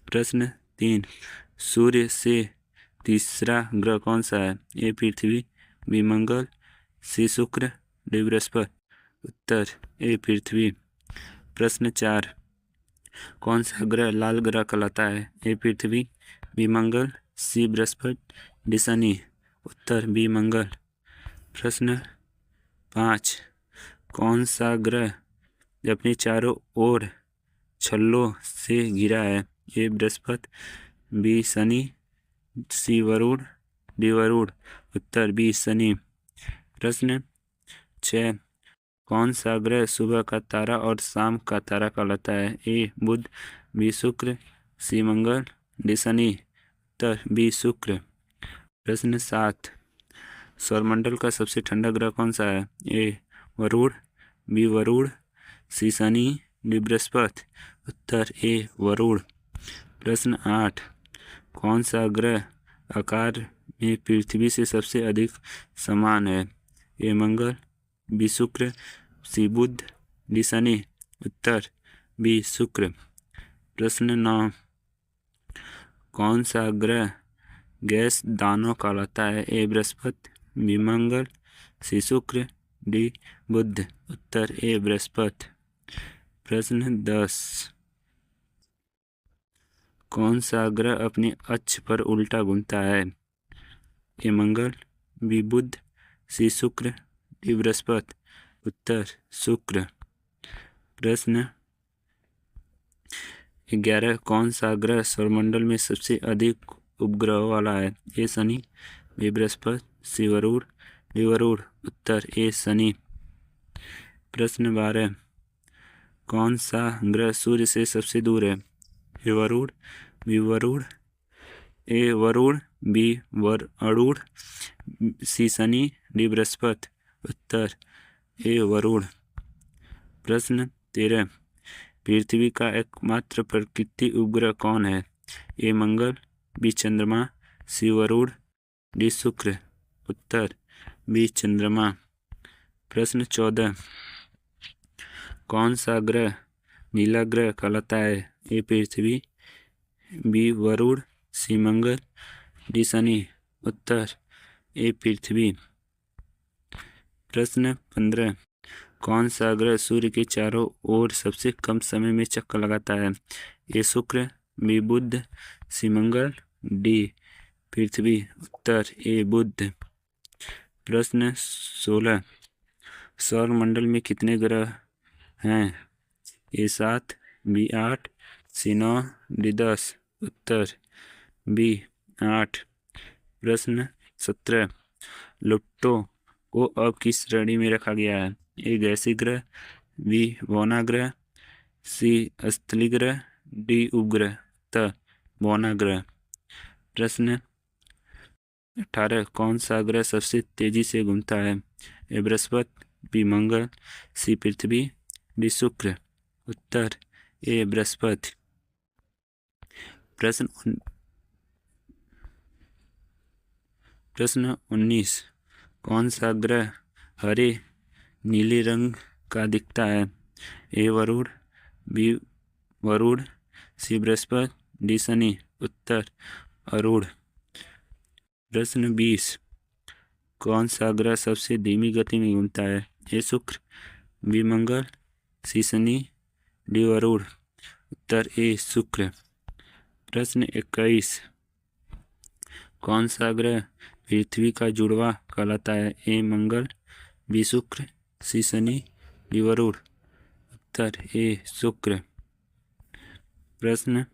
प्रश्न 3, सूर्य से तीसरा ग्रह कौन सा है? ए पृथ्वी, बी मंगल, सी शुक्र, डी बृहस्पति। उत्तर ए पृथ्वी। प्रश्न 4, कौन सा ग्रह लाल ग्रह कहलाता है? ए पृथ्वी, बी मंगल, सी बृहस्पति, डी शनि। उत्तर बी मंगल। प्रश्न 5, कौन सा ग्रह अपने चारों ओर छल्लों से घिरा है? ए बृहस्पति, बी शनि, सी वरुण, डी वरुण। उत्तर बी शनि। प्रश्न 6, कौन सा ग्रह सुबह का तारा और शाम का तारा कहलाता है? ए बुध, बी शुक्र, सी मंगल, डी शनि। उत्तर बी शुक्र। प्रश्न 7, सौरमंडल का सबसे ठंडा ग्रह कौन सा है? ए वरुण, बी वरुण, सी शनि, डी बृहस्पति। उत्तर ए वरुण। प्रश्न 8, कौन सा ग्रह आकार में पृथ्वी से सबसे अधिक समान है? ए मंगल, बी शुक्र, सी बुध, डी शनि। उत्तर बी शुक्र। प्रश्न 9, कौन सा ग्रह गैस दानव कहलाता है? ए बृहस्पति, बी मंगल, सी शुक्र, डी बुध। उत्तर ए बृहस्पति। प्रश्न 10, कौन सा ग्रह अपने अक्ष पर उल्टा घूमता है? ए मंगल, बी बुध, सी शुक्र, डी बृहस्पति। उत्तर शुक्र। प्रश्न 11, कौन सा ग्रह सौरमंडल में सबसे अधिक उपग्रहों वाला है? ए शनि, बी बृहस्पति, सी वरुण, डी वरुण। उत्तर ए शनि। प्रश्न 12, कौन सा ग्रह सूर्य से सबसे दूर है? ए वरुण, बी वरुण, ए वरुण, बी वरुण, सी शनि, डी बृहस्पति। उत्तर ए वरुण। प्रश्न 13, पृथ्वी का एकमात्र प्राकृतिक उपग्रह कौन है? ए मंगल, बी चंद्रमा, सी वरुण, डी शुक्र। उत्तर बी चंद्रमा। प्रश्न 14, कौन सा ग्रह नीला ग्रह कहलाता है? ए पृथ्वी, बी वरुण, सी मंगल, डी शनि। उत्तर ए पृथ्वी। प्रश्न 15, कौन सा ग्रह सूर्य के चारों ओर सबसे कम समय में चक्कर लगाता है? ए शुक्र, बी बुध, सी मंगल, डी पृथ्वी। उत्तर ए बुध। प्रश्न 16, सौरमंडल में कितने ग्रह हैं? ए 7, बी 8, सी 9, डी 10। उत्तर बी 8। प्रश्न 17, प्लूटो को अब किस श्रेणी में रखा गया है? ए गैसीय ग्रह, बी बौना ग्रह, सी स्थलीय ग्रह, डी उपग्रह। त बौना ग्रह। प्रश्न 18, कौन सा ग्रह सबसे तेजी से घूमता है? ए बृहस्पति, बी मंगल, सी पृथ्वी, डी शुक्र। उत्तर ए बृहस्पति। प्रश्न 19, कौन सा ग्रह हरे नीले रंग का दिखता है? ए वरुण, बी वरुण, सी बृहस्पति, डी शनि। उत्तर अरुण। प्रश्न 20, कौन सा ग्रह सबसे धीमी गति में घूमता है? ए शुक्र, बी मंगल, सी शनि, डी वरुण। उत्तर ए शुक्र। प्रश्न 21, कौन सा ग्रह पृथ्वी का जुड़वा कहलाता है? ए मंगल, बी शुक्र, सी शनि, डी वरुण। उत्तर ए शुक्र। प्रश्न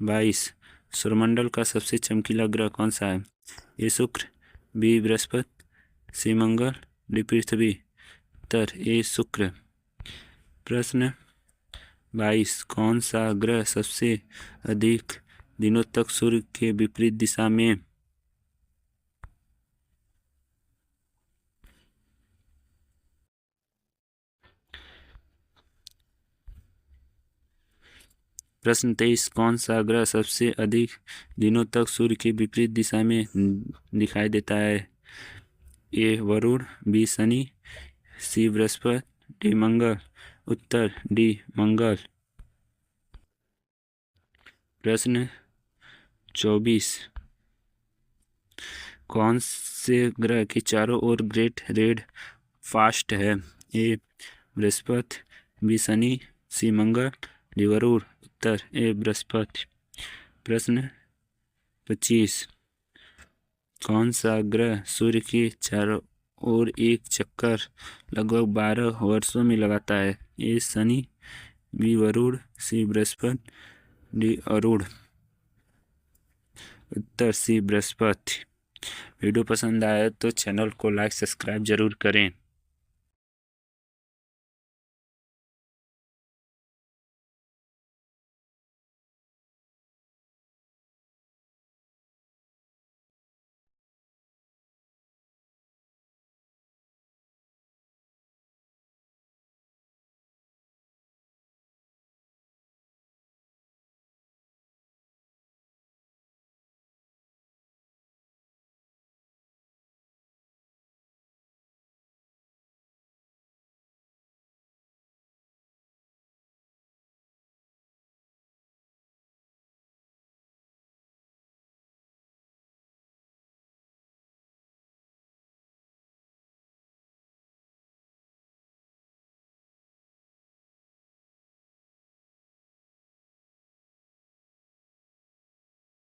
22, सौरमंडल का सबसे चमकीला ग्रह कौन सा है? ए शुक्र, बी बृहस्पति, सी मंगल, डी पृथ्वी। उत्तर ए शुक्र। प्रश्न 22, कौन सा ग्रह सबसे अधिक दिनों तक सूर्य के विपरीत दिशा में प्रश्न 23, कौन सा ग्रह सबसे अधिक दिनों तक सूर्य के विपरीत दिशा में दिखाई देता है? ए वरुण, बी शनि, सी बृहस्पति, डी मंगल। उत्तर डी मंगल। प्रश्न 24, कौन से ग्रह के चारों ओर ग्रेट रेड फास्ट है? ए बृहस्पति, बी शनि, सी मंगल, डी वरुण। उत्तर ए बृहस्पति। प्रश्न 25, कौन सा ग्रह सूर्य के चारों ओर एक चक्कर लगभग 12 वर्षों में लगाता है? ए शनि, बी वरुण, सी बृहस्पति, डी अरुण। उत्तर सी बृहस्पति। वीडियो पसंद आया तो चैनल को लाइक सब्सक्राइब जरूर करें।